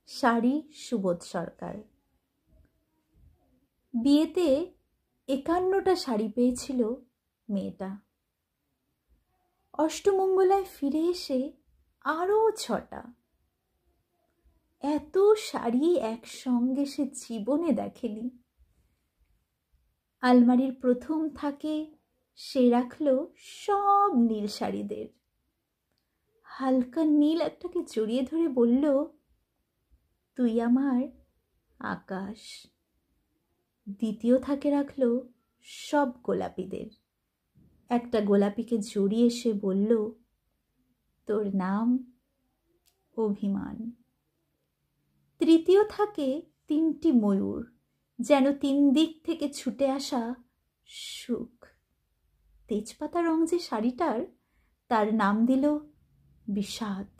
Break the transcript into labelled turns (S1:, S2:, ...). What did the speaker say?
S1: শাড়ি সুবোধ সরকার। বিয়েতে ৫১টা শাড়ি পেয়েছিল মেয়েটা। অষ্টমঙ্গলায় ফিরে এসে আরও ৬টা। এত শাড়ি একসঙ্গে সে জীবনে দেখেনি। আলমারির প্রথম থাকে সে রাখল সব নীল শাড়িদের। হালকা নীল একটাকে জড়িয়ে ধরে বলল, তুই আমার আকাশ। দ্বিতীয় থাকে রাখল সব গোলাপিদের। একটা গোলাপিকে জড়িয়ে সে বলল, তোর নাম অভিমান। তৃতীয় থাকে ৩টি ময়ূর, যেন ৩ দিক থেকে ছুটে আসা সুখ। তেজপাতা রং যে শাড়িটার, তার নাম দিল বিষাদ।